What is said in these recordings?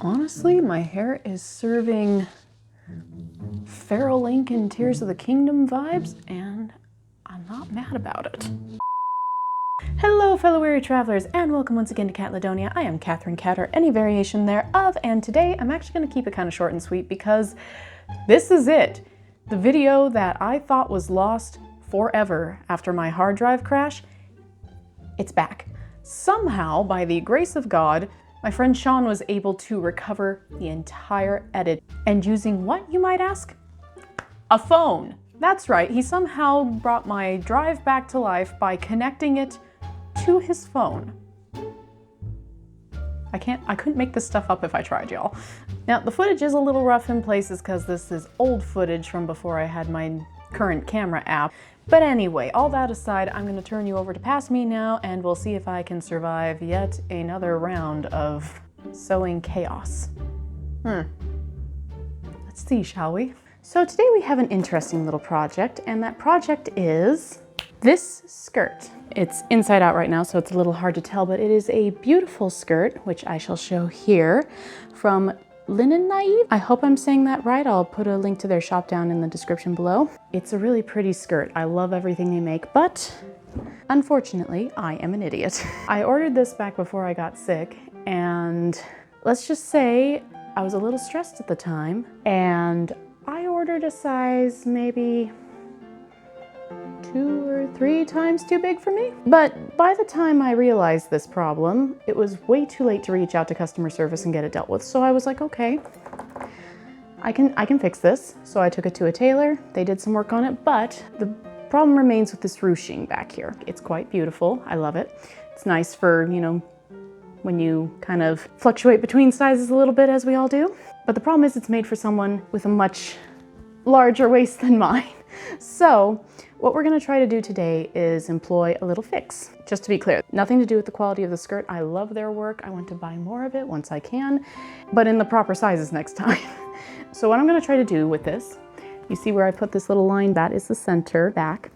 Honestly, my hair is serving frolicking Tears of the Kingdom vibes, and I'm not mad about it. Hello, fellow weary travelers, and welcome once again to Catladonia. I am Catherine Cat, or any variation thereof, and today I'm actually going to keep it kind of short and sweet because this is it. The video that I thought was lost forever after my hard drive crash, it's back. Somehow, by the grace of God, my friend Shawn was able to recover the entire edit. And using what, you might ask? A phone. That's right, he somehow brought my drive back to life by connecting it to his phone. I couldn't make this stuff up if I tried, y'all. Now, the footage is a little rough in places because this is old footage from before I had my current camera app. But anyway, all that aside, I'm going to turn you over to Past Me now, and we'll see if I can survive yet another round of sewing chaos. Let's see, shall we? So today we have an interesting little project, and that project is this skirt. It's inside out right now, so it's a little hard to tell, but it is a beautiful skirt, which I shall show here, from Linen Naive. I hope I'm saying that right. I'll put a link to their shop down in the description below. It's a really pretty skirt. I love everything they make, but unfortunately, I am an idiot. I ordered this back before I got sick, and let's just say I was a little stressed at the time, and I ordered a size maybe 2 or 3 times too big for me. But by the time I realized this problem, it was way too late to reach out to customer service and get it dealt with. So I was like, okay, I can fix this. So I took it to a tailor, they did some work on it, but the problem remains with this ruching back here. It's quite beautiful, I love it. It's nice for, you know, when you kind of fluctuate between sizes a little bit, as we all do. But the problem is it's made for someone with a much larger waist than mine. So what we're going to try to do today is employ a little fix. Just to be clear, nothing to do with the quality of the skirt. I love their work. I want to buy more of it once I can, but in the proper sizes next time. So what I'm going to try to do with this, you see where I put this little line? That is the center back.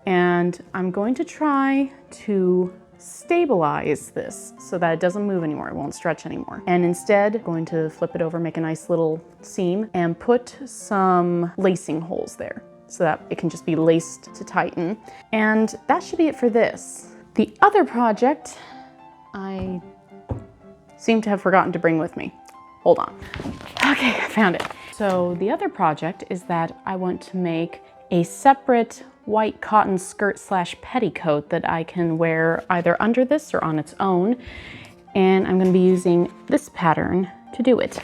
And I'm going to try to stabilize this so that it doesn't move anymore, it won't stretch anymore. And instead, I'm going to flip it over, make a nice little seam, and put some lacing holes there so that it can just be laced to tighten. And that should be it for this. The other project I seem to have forgotten to bring with me. Hold on. Okay, I found it. So the other project is that I want to make a separate white cotton skirt slash petticoat that I can wear either under this or on its own. And I'm going to be using this pattern to do it.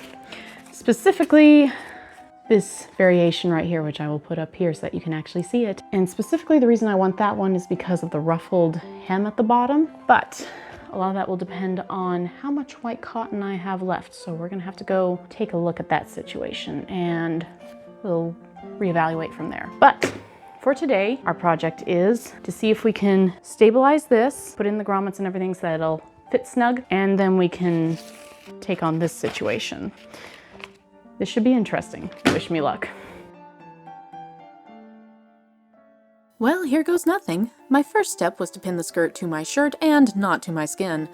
Specifically, this variation right here, which I will put up here so that you can actually see it. And specifically, the reason I want that one is because of the ruffled hem at the bottom. But a lot of that will depend on how much white cotton I have left. So we're going to have to go take a look at that situation, and we'll reevaluate from there. But for today, our project is to see if we can stabilize this, put in the grommets and everything so that it'll fit snug, and then we can take on this situation. This should be interesting. Wish me luck. Well, here goes nothing. My first step was to pin the skirt to my shirt and not to my skin.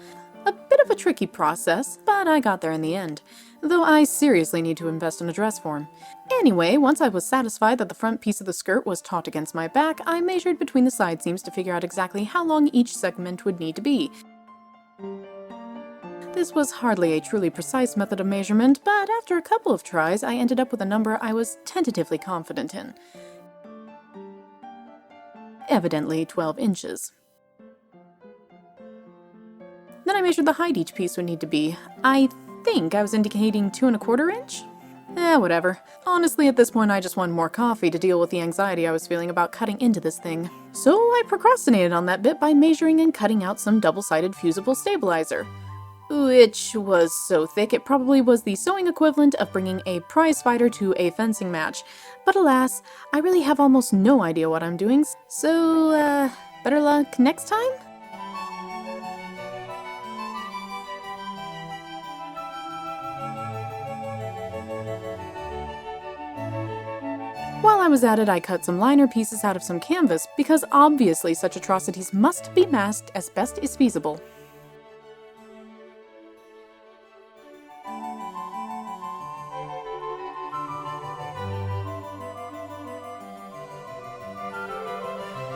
A bit of a tricky process, but I got there in the end. Though I seriously need to invest in a dress form. Anyway, once I was satisfied that the front piece of the skirt was taut against my back, I measured between the side seams to figure out exactly how long each segment would need to be. This was hardly a truly precise method of measurement, but after a couple of tries, I ended up with a number I was tentatively confident in. Evidently 12 inches. Then I measured the height each piece would need to be. I think I was indicating 2 1/4 inch? Whatever. Honestly, at this point, I just wanted more coffee to deal with the anxiety I was feeling about cutting into this thing. So I procrastinated on that bit by measuring and cutting out some double-sided fusible stabilizer, which was so thick it probably was the sewing equivalent of bringing a prize fighter to a fencing match. But alas, I really have almost no idea what I'm doing, so better luck next time? While I was at it, I cut some liner pieces out of some canvas, because obviously such atrocities must be masked as best is feasible.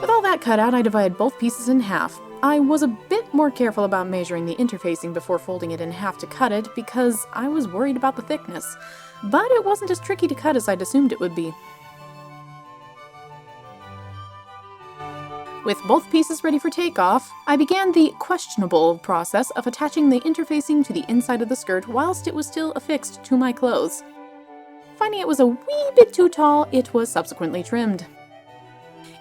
With all that cut out, I divided both pieces in half. I was a bit more careful about measuring the interfacing before folding it in half to cut it because I was worried about the thickness. But it wasn't as tricky to cut as I'd assumed it would be. With both pieces ready for takeoff, I began the questionable process of attaching the interfacing to the inside of the skirt whilst it was still affixed to my clothes. Finding it was a wee bit too tall, it was subsequently trimmed.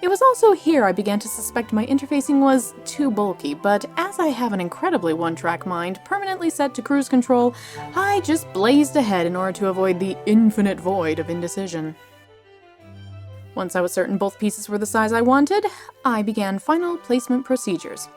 It was also here I began to suspect my interfacing was too bulky, but as I have an incredibly one-track mind permanently set to cruise control, I just blazed ahead in order to avoid the infinite void of indecision. Once I was certain both pieces were the size I wanted, I began final placement procedures.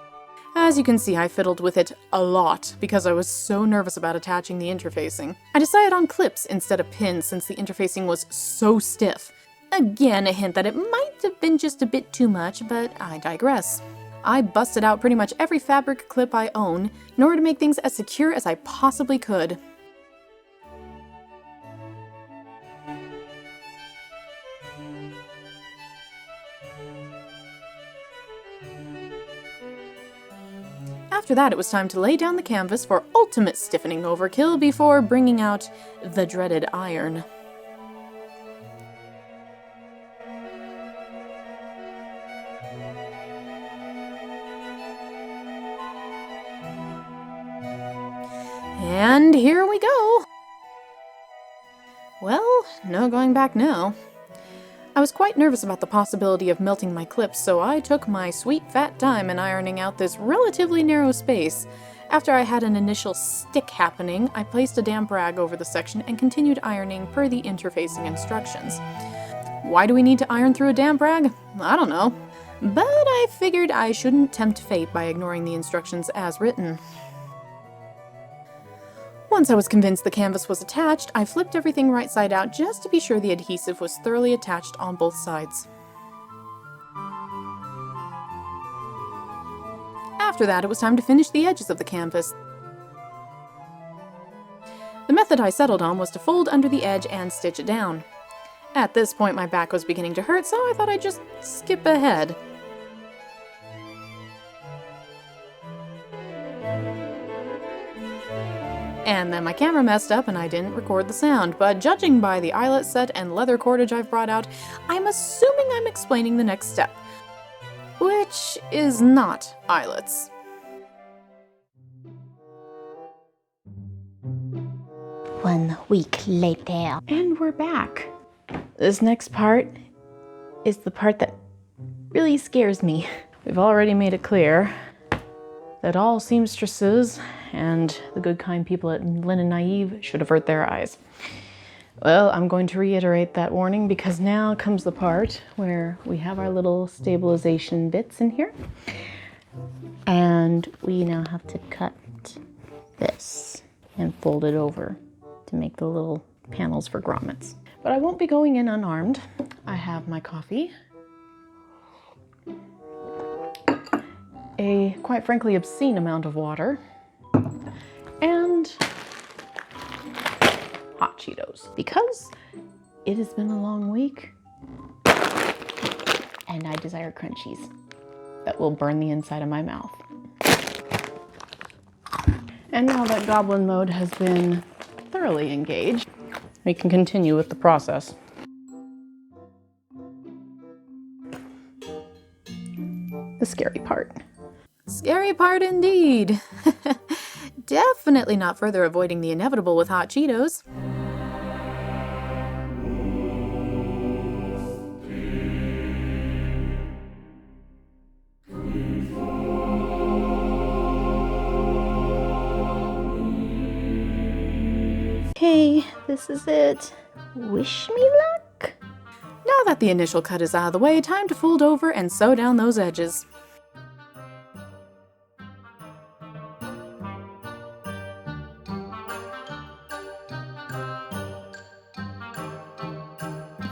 As you can see, I fiddled with it a lot because I was so nervous about attaching the interfacing. I decided on clips instead of pins since the interfacing was so stiff. Again, a hint that it might have been just a bit too much, but I digress. I busted out pretty much every fabric clip I own in order to make things as secure as I possibly could. After that, it was time to lay down the canvas for ultimate stiffening overkill before bringing out the dreaded iron. And here we go! Well, no going back now. I was quite nervous about the possibility of melting my clips, so I took my sweet fat time in ironing out this relatively narrow space. After I had an initial stick happening, I placed a damp rag over the section and continued ironing per the interfacing instructions. Why do we need to iron through a damp rag? I don't know. But I figured I shouldn't tempt fate by ignoring the instructions as written. Once I was convinced the canvas was attached, I flipped everything right side out just to be sure the adhesive was thoroughly attached on both sides. After that, it was time to finish the edges of the canvas. The method I settled on was to fold under the edge and stitch it down. At this point, my back was beginning to hurt, so I thought I'd just skip ahead. And then my camera messed up and I didn't record the sound, but judging by the eyelet set and leather cordage I've brought out, I'm assuming I'm explaining the next step. Which is not eyelets. 1 week later. And we're back. This next part is the part that really scares me. We've already made it clear that all seamstresses and the good kind people at Linen Naive should avert their eyes. Well, I'm going to reiterate that warning because now comes the part where we have our little stabilization bits in here. And we now have to cut this and fold it over to make the little panels for grommets. But I won't be going in unarmed. I have my coffee, a quite frankly obscene amount of water, and hot Cheetos, because it has been a long week and I desire crunchies that will burn the inside of my mouth. And now that goblin mode has been thoroughly engaged, we can continue with the process. The scary part. Scary part indeed. Definitely not further avoiding the inevitable with hot Cheetos. Okay, this is it. Wish me luck. Now that the initial cut is out of the way, time to fold over and sew down those edges.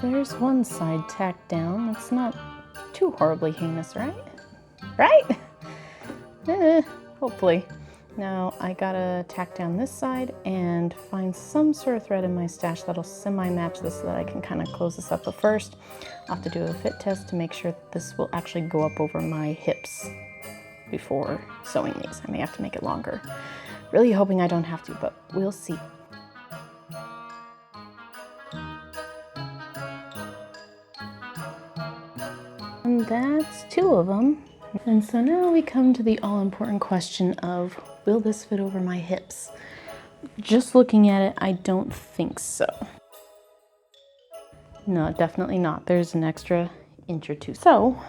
There's one side tacked down. That's not too horribly heinous, right? Right? Hopefully. Now I gotta tack down this side and find some sort of thread in my stash that'll semi-match this so that I can kind of close this up. But first, I'll have to do a fit test to make sure that this will actually go up over my hips before sewing these. I may have to make it longer. Really hoping I don't have to, but we'll see. And that's 2 of them. And so now we come to the all-important question of, will this fit over my hips? Just looking at it, I don't think so. No, definitely not. There's an extra inch or 2. So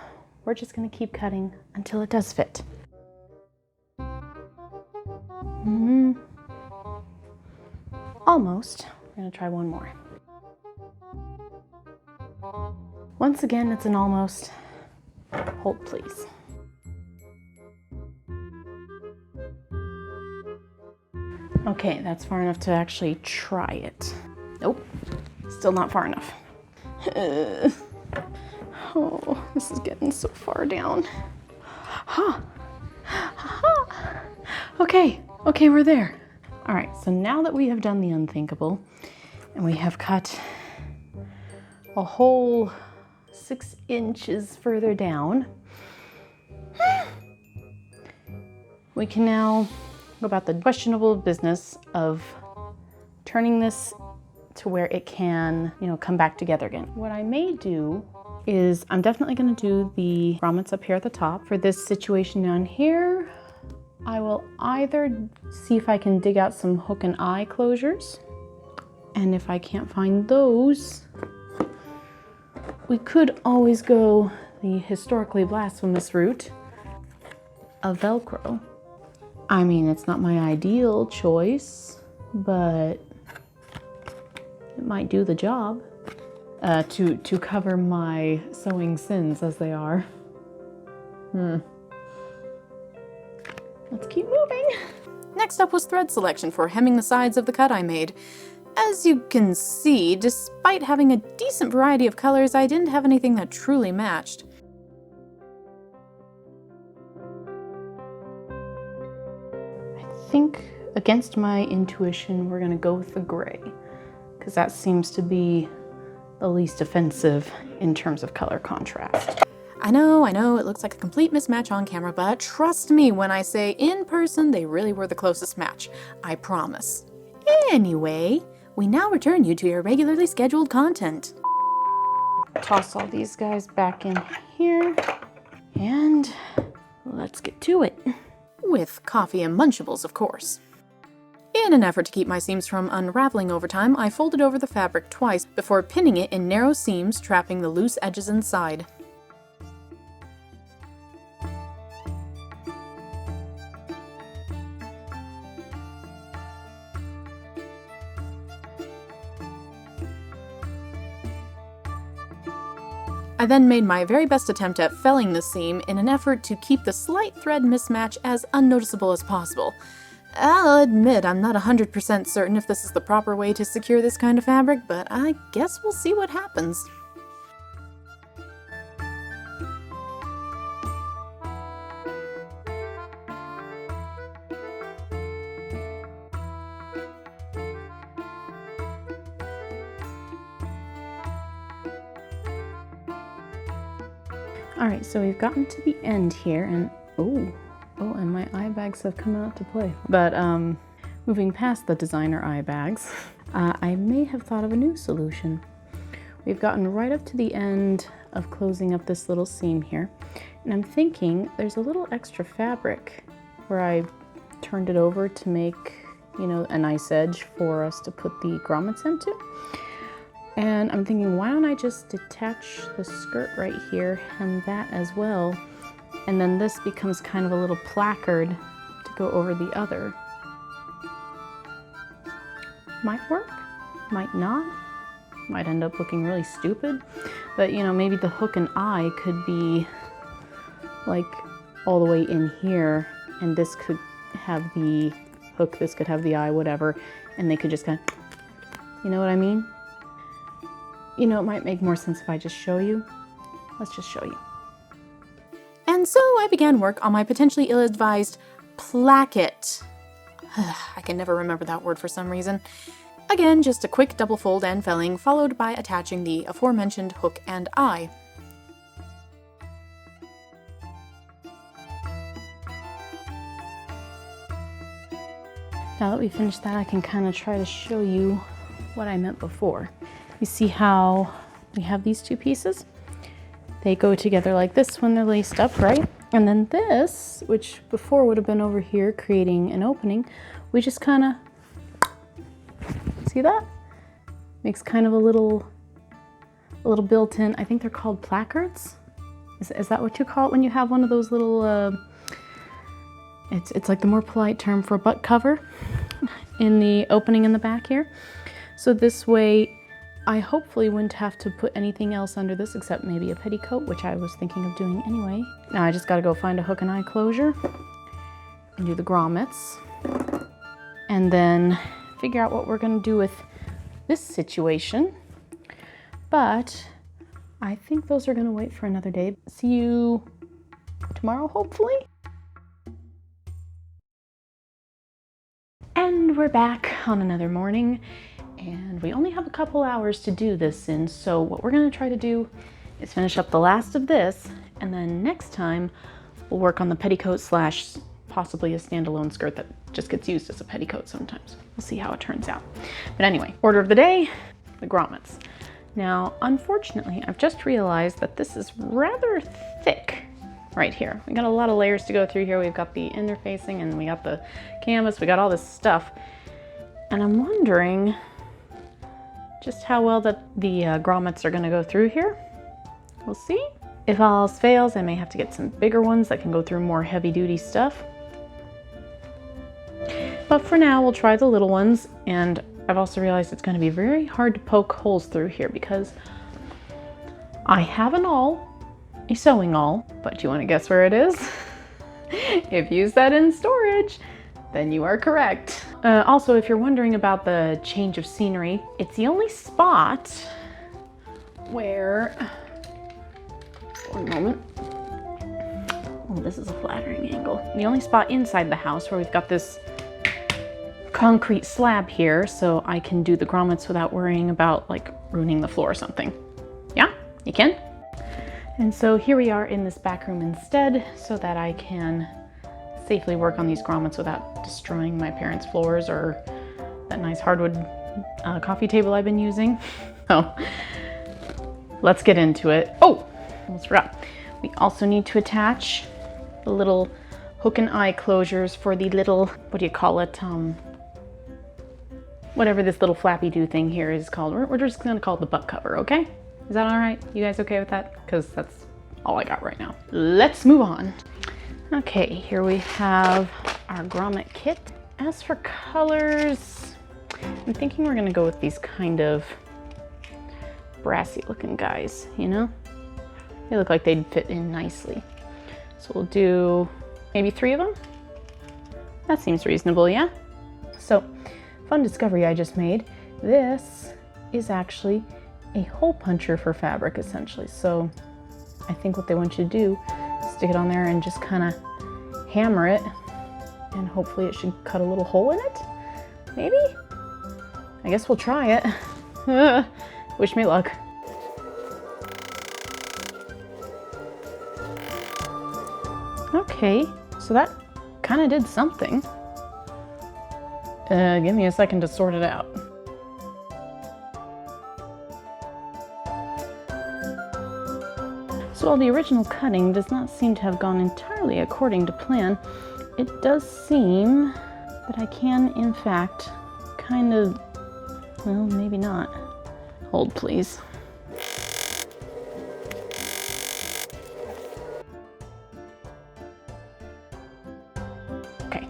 we're just gonna keep cutting until it does fit. Almost. We're gonna try one more. Once again, it's an almost. Hold, please. Okay, that's far enough to actually try it. Nope, still not far enough. Oh, this is getting so far down. Okay, we're there. All right, so now that we have done the unthinkable and we have cut a whole 6 inches further down, we can now go about the questionable business of turning this to where it can, come back together again. What I may do is I'm definitely going to do the grommets up here at the top. For this situation down here, I will either see if I can dig out some hook and eye closures, and if I can't find those, we could always go the historically blasphemous route of Velcro. I mean, it's not my ideal choice, but it might do the job to cover my sewing sins as they are. Let's keep moving. Next up was thread selection for hemming the sides of the cut I made. As you can see, despite having a decent variety of colors, I didn't have anything that truly matched. I think, against my intuition, we're gonna go with the gray, because that seems to be the least offensive in terms of color contrast. I know, it looks like a complete mismatch on camera, but trust me when I say in person, they really were the closest match. I promise. Anyway, we now return you to your regularly scheduled content. Toss all these guys back in here, and let's get to it. With coffee and Munchables, of course. In an effort to keep my seams from unraveling over time, I folded over the fabric twice before pinning it in narrow seams, trapping the loose edges inside. I then made my very best attempt at felling the seam in an effort to keep the slight thread mismatch as unnoticeable as possible. I'll admit I'm not 100% certain if this is the proper way to secure this kind of fabric, but I guess we'll see what happens. All right, so we've gotten to the end here, and and my eye bags have come out to play. But moving past the designer eye bags, I may have thought of a new solution. We've gotten right up to the end of closing up this little seam here, and I'm thinking there's a little extra fabric where I turned it over to make, a nice edge for us to put the grommets into. And I'm thinking, why don't I just detach the skirt right here, hem that as well, and then this becomes kind of a little placard to go over the other. Might work, might not, might end up looking really stupid, but maybe the hook and eye could be like all the way in here, and this could have the hook, this could have the eye, whatever, and they could just kind of, you know what I mean? It might make more sense if I just show you. Let's just show you. And so I began work on my potentially ill-advised placket. I can never remember that word for some reason. Again, just a quick double fold and felling, followed by attaching the aforementioned hook and eye. Now that we finished that, I can kind of try to show you what I meant before. You see how we have these two pieces? They go together like this when they're laced up, right? And then this, which before would have been over here creating an opening, we just kind of, see that? Makes kind of a little built-in, I think they're called placards. Is that what you call it when you have one of those little, it's like the more polite term for a butt cover in the opening in the back here. So this way, I hopefully wouldn't have to put anything else under this except maybe a petticoat, which I was thinking of doing anyway. Now I just gotta go find a hook and eye closure and do the grommets and then figure out what we're gonna do with this situation. But I think those are gonna wait for another day. See you tomorrow, hopefully. And we're back on another morning, and we only have a couple hours to do this in, so what we're gonna try to do is finish up the last of this, and then next time we'll work on the petticoat slash possibly a standalone skirt that just gets used as a petticoat sometimes. We'll see how it turns out. But anyway, order of the day, the grommets. Now, unfortunately, I've just realized that this is rather thick right here. We got a lot of layers to go through here. We've got the interfacing and we got the canvas, we got all this stuff. And I'm wondering just how well that the grommets are gonna go through here. We'll see. If all else fails, I may have to get some bigger ones that can go through more heavy duty stuff. But for now, we'll try the little ones. And I've also realized it's gonna be very hard to poke holes through here because I have an awl, a sewing awl, but do you want to guess where it is? If you said in storage, then you are correct. Also, if you're wondering about the change of scenery, it's the only spot where, one moment. Oh, this is a flattering angle. The only spot inside the house where we've got this concrete slab here, so I can do the grommets without worrying about like ruining the floor or something. Yeah, you can? And so here we are in this back room instead, so that I can safely work on these grommets without destroying my parents' floors or that nice hardwood coffee table I've been using. So let's get into it. Oh, almost forgot. We also need to attach the little hook and eye closures for the little, what do you call it? Whatever this little flappy do thing here is called. We're just gonna call it the butt cover, okay? Is that all right? You guys okay with that? Because that's all I got right now. Let's move on. Okay, here we have our grommet kit. As for colors, I'm thinking we're gonna go with these kind of brassy looking guys, you know? They look like they'd fit in nicely. So we'll do maybe 3 of them. That seems reasonable, yeah? So, fun discovery I just made. This is actually a hole puncher for fabric, essentially. So I think what they want you to do is stick it on there and just kind of hammer it, and hopefully it should cut a little hole in it. Maybe? I guess we'll try it. Wish me luck. Okay, so that kind of did something. Give me a second to sort it out. So while the original cutting does not seem to have gone entirely according to plan, it does seem that I can, in fact, kind of, well, maybe not. Hold, please. Okay,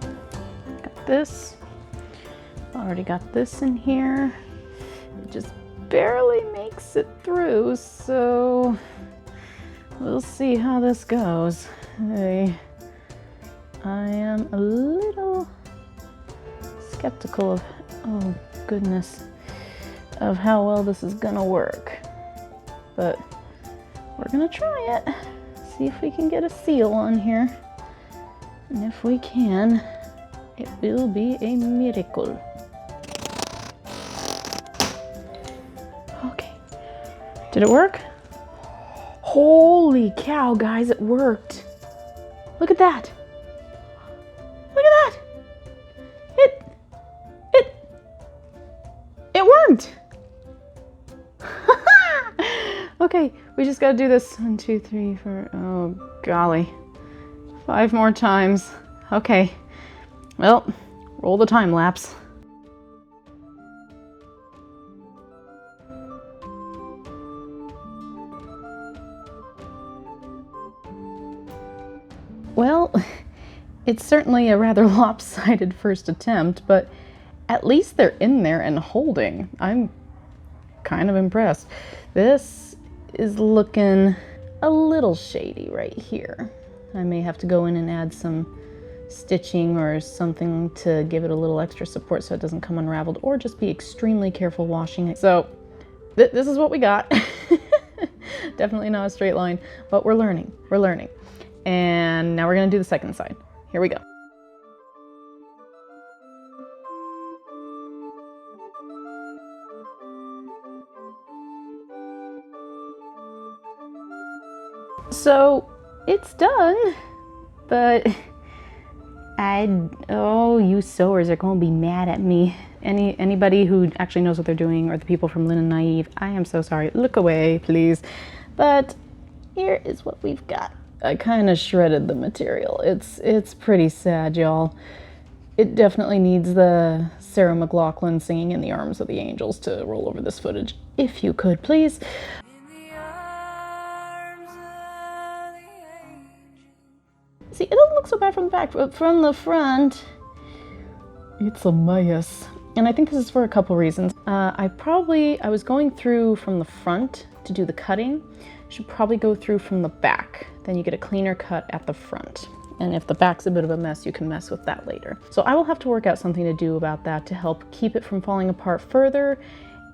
got this. Already got this in here. It just barely makes it through, so we'll see how this goes. I am a little skeptical of, oh goodness, of how well this is gonna work. But we're gonna try it. See if we can get a seal on here. And if we can, it will be a miracle. Okay, did it work? Holy cow, guys, it worked. Look at that. Look at that. It worked. Okay, we just gotta do this 1, 2, 3, 4, oh golly, 5 more times. Okay, well, roll the time lapse. Well, it's certainly a rather lopsided first attempt, but at least they're in there and holding. I'm kind of impressed. This is looking a little shady right here. I may have to go in and add some stitching or something to give it a little extra support so it doesn't come unraveled, or just be extremely careful washing it. So this is what we got. Definitely not a straight line, but we're learning. We're learning. And now we're gonna do the second side. Here we go. So it's done, but oh, you sewers are gonna be mad at me. Anybody who actually knows what they're doing, or the people from Linen Naive, I am so sorry. Look away, please. But here is what we've got. I kind of shredded the material. It's pretty sad, y'all. It definitely needs the Sarah McLachlan singing In the Arms of the Angels to roll over this footage. If you could, please. See, it doesn't look so bad from the back, but from the front, it's a mess. And I think this is for a couple reasons. I was going through from the front to do the cutting. Should probably go through from the back. Then you get a cleaner cut at the front. And if the back's a bit of a mess, you can mess with that later. So I will have to work out something to do about that to help keep it from falling apart further,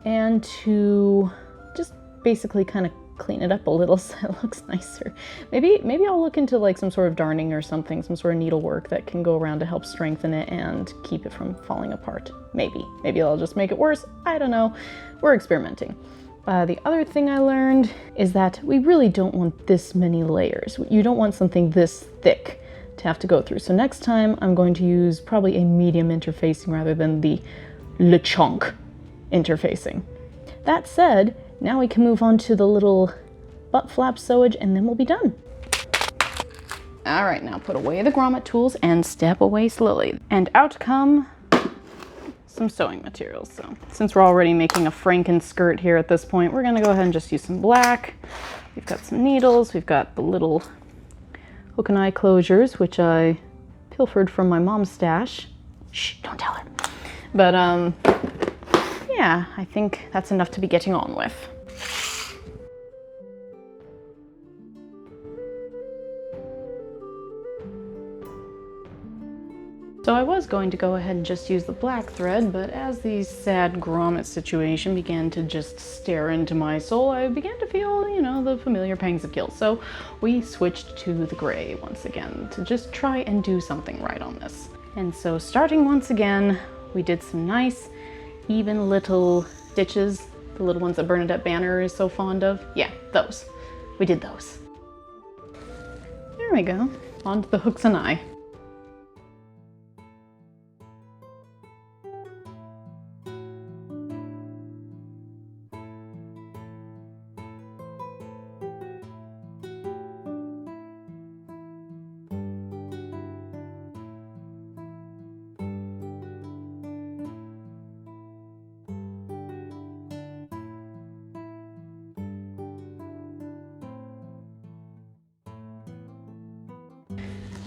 and to just basically kind of clean it up a little so it looks nicer. Maybe I'll look into like some sort of darning or something, some sort of needlework that can go around to help strengthen it and keep it from falling apart. Maybe I'll just make it worse. I don't know. We're experimenting. The other thing I learned is that we really don't want this many layers. You don't want something this thick to have to go through. So next time I'm going to use probably a medium interfacing rather than the le chonk interfacing. That said, now we can move on to the little butt flap sewage, and then we'll be done. All right, now put away the grommet tools and step away slowly. And out come some sewing materials. So since we're already making a Franken skirt here at this point, we're gonna go ahead and just use some black. We've got some needles. We've got the little hook and eye closures, which I pilfered from my mom's stash. Shh, don't tell her. But yeah, I think that's enough to be getting on with. So I was going to go ahead and just use the black thread, but as the sad grommet situation began to just stare into my soul, I began to feel, you know, the familiar pangs of guilt. So we switched to the gray once again to just try and do something right on this. And so starting once again, we did some nice, even little stitches, the little ones that Bernadette Banner is so fond of. Yeah, those. We did those. There we go. Onto the hooks and eye.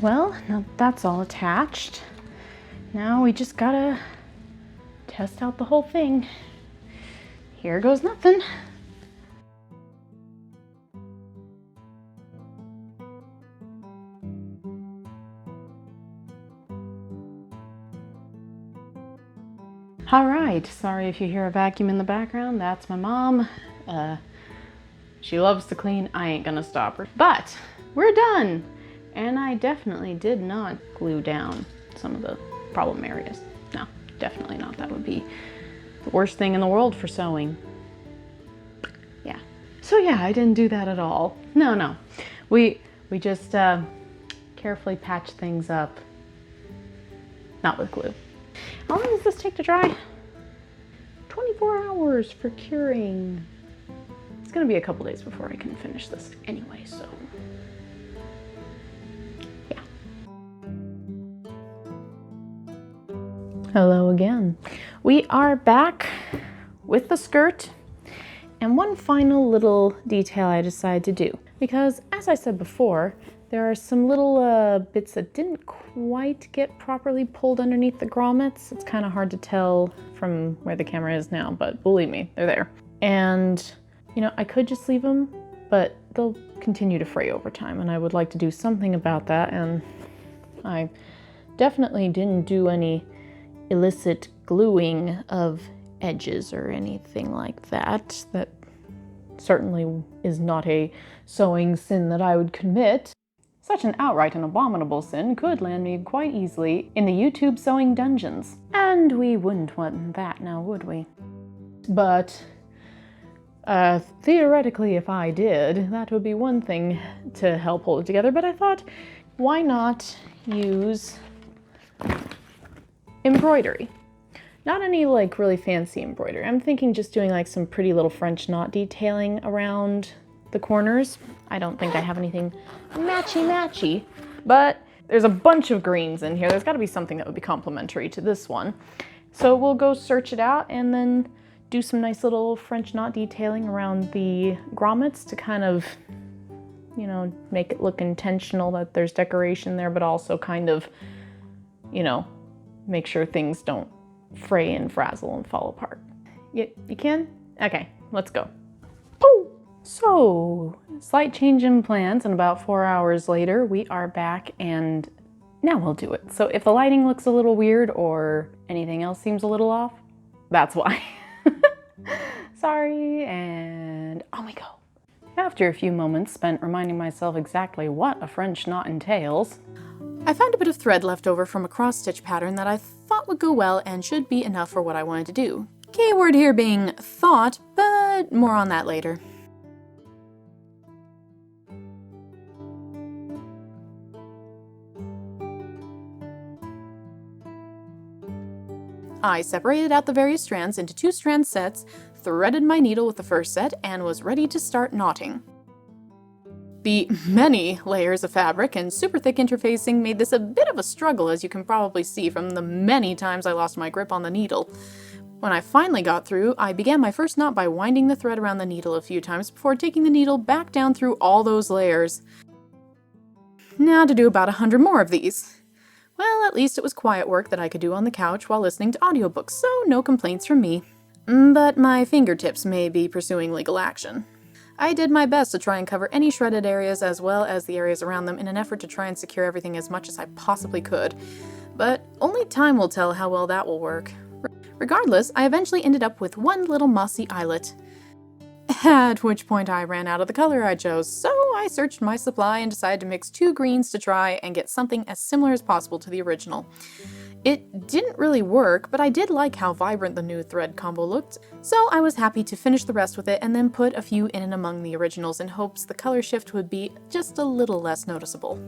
Well, now that's all attached. Now we just gotta test out the whole thing. Here goes nothing. All right, sorry if you hear a vacuum in the background. That's my mom. She loves to clean. I ain't gonna stop her. But we're done. And I definitely did not glue down some of the problem areas. No, definitely not. That would be the worst thing in the world for sewing. Yeah. So yeah, I didn't do that at all. No. We just carefully patched things up. Not with glue. How long does this take to dry? 24 hours for curing. It's gonna be a couple days before I can finish this anyway, so yeah. Hello again. We are back with the skirt and one final little detail I decided to do. Because as I said before, there are some little bits that didn't quite get properly pulled underneath the grommets. It's kind of hard to tell from where the camera is now, but believe me, they're there. And you know, I could just leave them, but they'll continue to fray over time, and I would like to do something about that, and I definitely didn't do any illicit gluing of edges or anything like that. That certainly is not a sewing sin that I would commit. Such an outright and abominable sin could land me quite easily in the YouTube sewing dungeons. And we wouldn't want that now, would we? But theoretically, if I did, that would be one thing to help hold it together, but I thought, why not use embroidery? Not any like really fancy embroidery. I'm thinking just doing like some pretty little French knot detailing around the corners. I don't think I have anything matchy, but there's a bunch of greens in here. There's gotta be something that would be complementary to this one. So we'll go search it out and then do some nice little French knot detailing around the grommets to kind of, you know, make it look intentional that there's decoration there, but also kind of, you know, make sure things don't fray and frazzle and fall apart. You can? Okay, let's go. Boom! So, slight change in plans, and about 4 hours later, we are back and now we'll do it. So if the lighting looks a little weird or anything else seems a little off, that's why. Sorry, and on we go. After a few moments spent reminding myself exactly what a French knot entails, I found a bit of thread left over from a cross-stitch pattern that I thought would go well and should be enough for what I wanted to do. Keyword here being thought, but more on that later. I separated out the various strands into 2 strand sets, threaded my needle with the first set, and was ready to start knotting. The many layers of fabric and super thick interfacing made this a bit of a struggle, as you can probably see from the many times I lost my grip on the needle. When I finally got through, I began my first knot by winding the thread around the needle a few times before taking the needle back down through all those layers. Now to do about 100 more of these. Well, at least it was quiet work that I could do on the couch while listening to audiobooks, so no complaints from me. But my fingertips may be pursuing legal action. I did my best to try and cover any shredded areas as well as the areas around them in an effort to try and secure everything as much as I possibly could. But only time will tell how well that will work. Regardless, I eventually ended up with one little mossy eyelet. At which point I ran out of the color I chose, so I searched my supply and decided to mix 2 greens to try and get something as similar as possible to the original. It didn't really work, but I did like how vibrant the new thread combo looked, so I was happy to finish the rest with it and then put a few in and among the originals in hopes the color shift would be just a little less noticeable.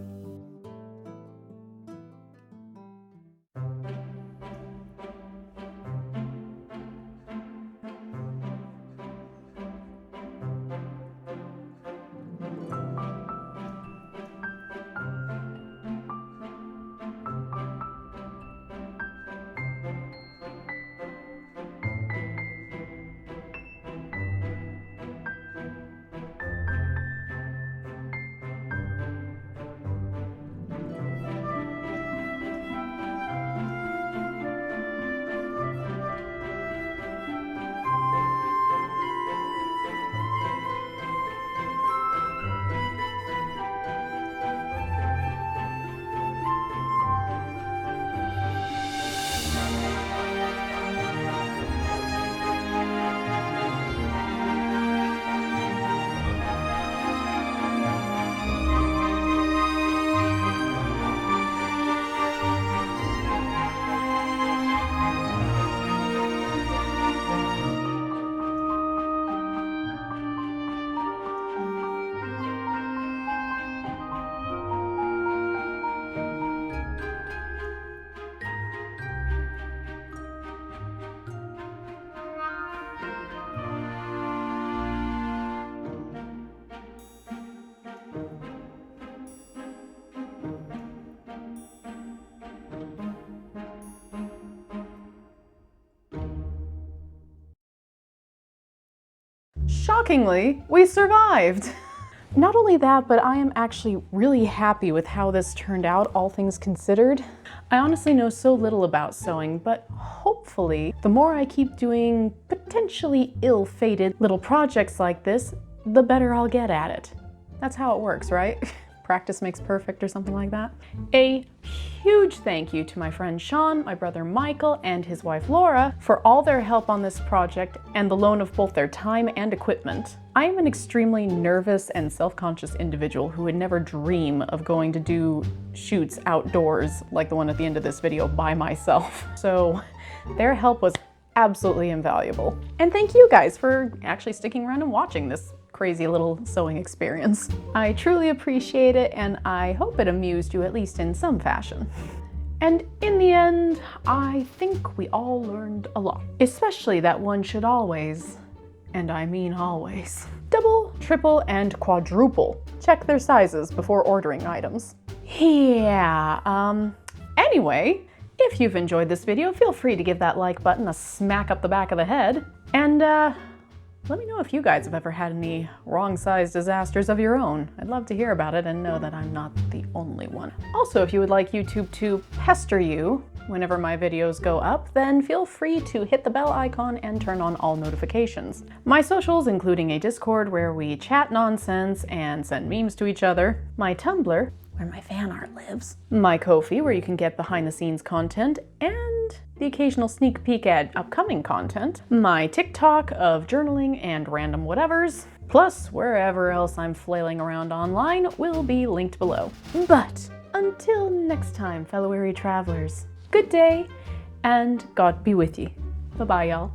shockingly, we survived. Not only that, but I am actually really happy with how this turned out, all things considered. I honestly know so little about sewing, but hopefully, the more I keep doing potentially ill-fated little projects like this, the better I'll get at it. That's how it works, right? Practice makes perfect or something like that. A huge thank you to my friend Shawn, my brother Michael, and his wife Laura for all their help on this project and the loan of both their time and equipment. I am an extremely nervous and self-conscious individual who would never dream of going to do shoots outdoors like the one at the end of this video by myself. So their help was absolutely invaluable. And thank you guys for actually sticking around and watching this crazy little sewing experience. I truly appreciate it, and I hope it amused you at least in some fashion. And in the end, I think we all learned a lot, especially that one should always, and I mean always, double, triple, and quadruple check their sizes before ordering items. Yeah, anyway, if you've enjoyed this video, feel free to give that like button a smack up the back of the head, and let me know if you guys have ever had any wrong size disasters of your own. I'd love to hear about it and know that I'm not the only one. Also, if you would like YouTube to pester you whenever my videos go up, then feel free to hit the bell icon and turn on all notifications. My socials, including a Discord where we chat nonsense and send memes to each other, my Tumblr, where my fan art lives, my Ko-fi, where you can get behind the scenes content and the occasional sneak peek at upcoming content, my TikTok of journaling and random whatevers, plus wherever else I'm flailing around online will be linked below. But until next time, fellow weary travelers, good day and God be with ye. Bye-bye, y'all.